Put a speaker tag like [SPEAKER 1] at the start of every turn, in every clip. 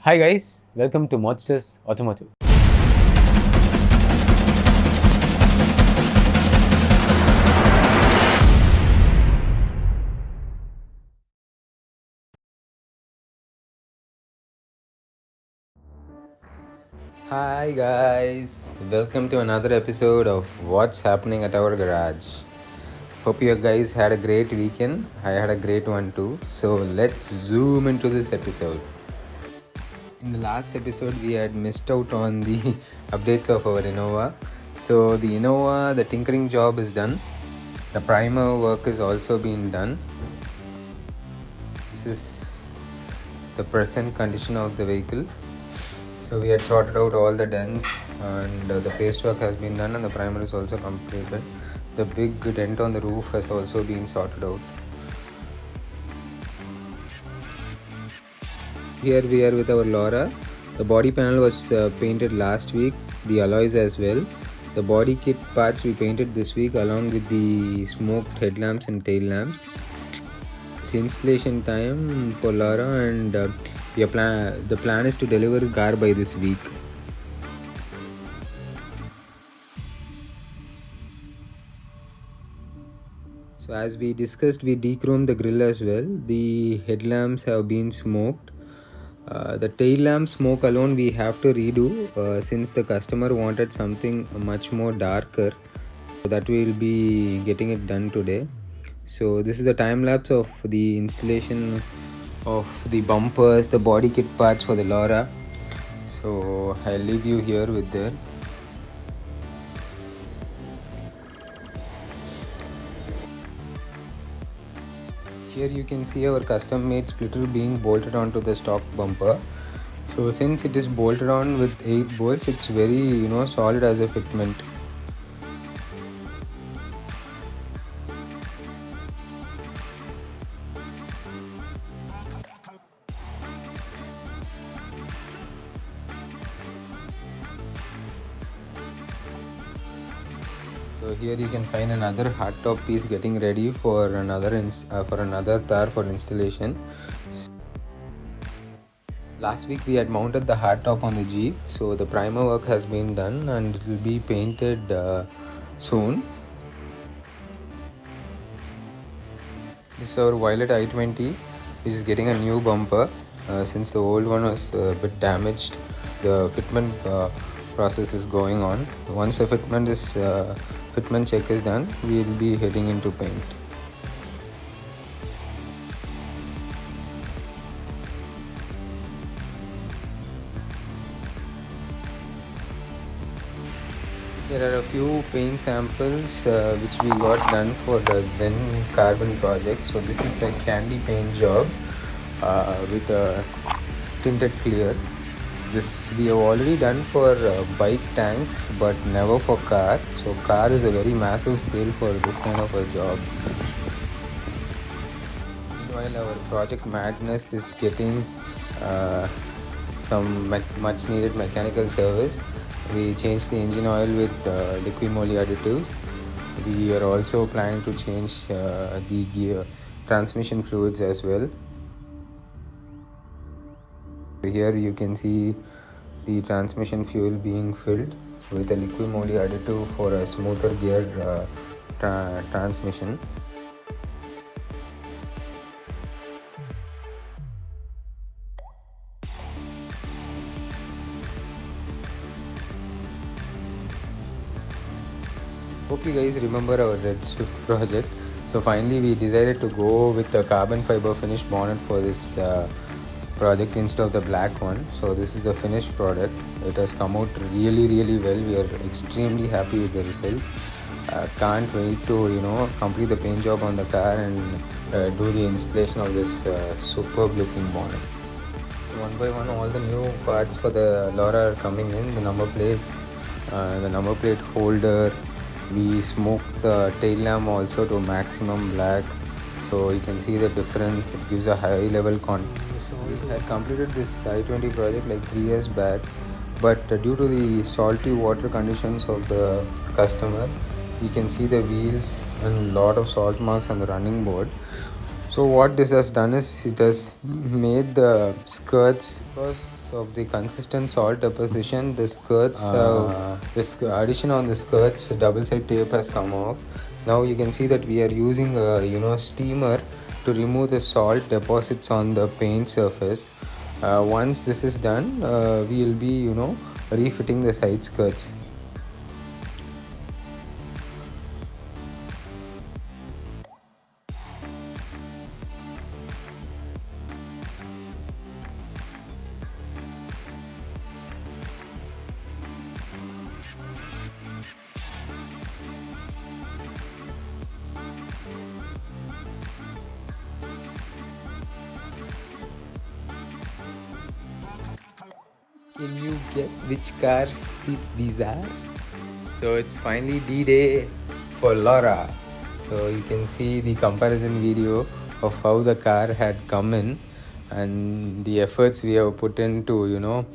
[SPEAKER 1] Hi guys, welcome to Modsters Automotive.
[SPEAKER 2] Hi guys, welcome to another episode of What's Happening at Our Garage. Hope you guys had a great weekend. I had a great one too. So let's zoom into this episode. In the last episode, we had missed out on the updates of our Innova. So the Innova, the tinkering job is done. The primer work is also being done. This is the present condition of the vehicle. So we had sorted out all the dents and the paste work has been done and the primer is also completed. The big dent on the roof has also been sorted out. Here we are with our Laura. The body panel was painted last week, the alloys as well. The body kit parts we painted this week along with the smoked headlamps and tail lamps. It's installation time for Laura and the plan is to deliver the car by this week. So as we discussed, we de-chromed the grill as well. The headlamps have been smoked. The tail lamp smoke alone we have to redo since the customer wanted something much more darker. So that we will be getting it done today. So this is the time lapse of the installation of the bumpers, the body kit parts for the Laura. So I'll leave you here with that. Here you can see our custom made splitter being bolted onto the stock bumper. So since it is bolted on with 8 bolts, it's very solid as a fitment. So here you can find another hardtop piece getting ready for another tar for installation. Last week we had mounted the hardtop on the Jeep, so the primer work has been done and it will be painted soon. This is our Violet i20, which is getting a new bumper since the old one was a bit damaged. The fitment process is going on. Once the fitment check is done, we will be heading into paint. There are a few paint samples which we got done for the Zen Carbon project. So this is a candy paint job with a tinted clear. This we have already done for bike tanks but never for car. So car is a very massive scale for this kind of a job. Meanwhile, our project Madness is getting some much needed mechanical service. We changed the engine oil with Liquimoly additives. We are also planning to change the gear transmission fluids as well. Here you can see the transmission fuel being filled with a Liquimoly additive for a smoother gear transmission. Hope you guys remember our Red Swift project. So finally we decided to go with the carbon fiber finish bonnet for this project instead of the black one. So this is the finished product. It has come out really well. We are extremely happy with the results. Can't wait to complete the paint job on the car and do the installation of this superb looking bonnet. So one by one all the new parts for the Laura are coming in. The number plate holder. We smoked the tail lamp also to maximum black, so you can see the difference. It gives a high level contrast. So we had completed this i20 project like 3 years back, but due to the salty water conditions of the customer, you can see the wheels and lot of salt marks on the running board. So what this has done is it has made the skirts, because of the consistent salt deposition, the skirts, this addition on the skirts, double side tape has come off. Now you can see that we are using a steamer to remove the salt deposits on the paint surface. Once this is done, we will be refitting the side skirts. Can you guess which car seats these are? So it's finally D-Day for Laura. So you can see the comparison video of how the car had come in and the efforts we have put into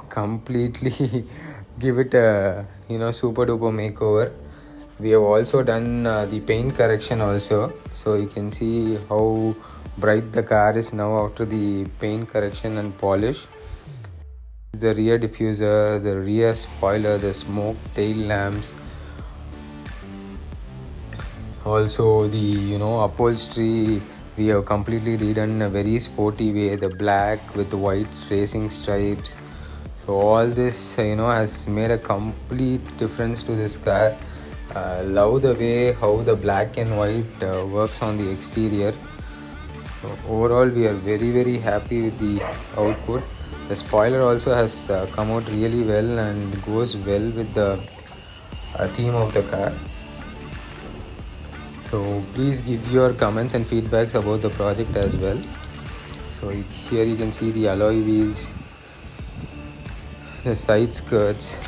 [SPEAKER 2] completely give it a super duper makeover. We have also done the paint correction also, so you can see how bright the car is now after the paint correction and polish. The rear diffuser, the rear spoiler, the smoke tail lamps, also the upholstery we have completely redone in a very sporty way, the black with the white racing stripes. So all this has made a complete difference to this car. Love the way how the black and white works on the exterior. So overall we are very happy with the output. The spoiler also has come out really well and goes well with the theme of the car. So please give your comments and feedbacks about the project as well. So here you can see the alloy wheels, the side skirts.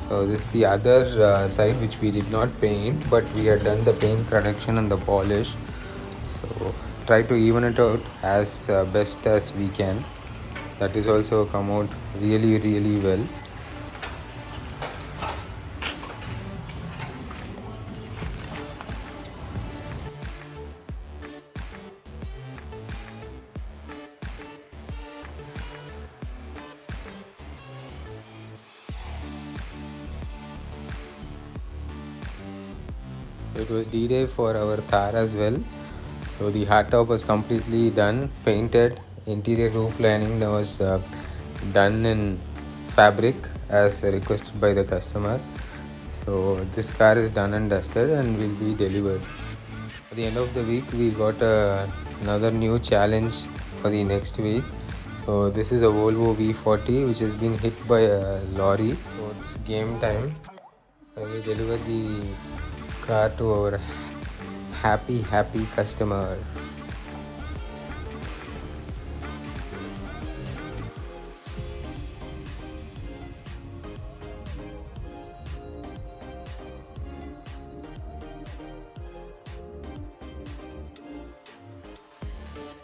[SPEAKER 2] So this is the other side which we did not paint, but we had done the paint correction and the polish. So try to even it out as best as we can. That is also come out really well. So it was D-Day for our Thar as well. So the hardtop was completely done, painted. Interior roof lining was done in fabric as requested by the customer. So this car is done and dusted and will be delivered. At the end of the week, we got another new challenge for the next week. So this is a Volvo V40 which has been hit by a lorry. So it's game time. We deliver the car to our happy customer.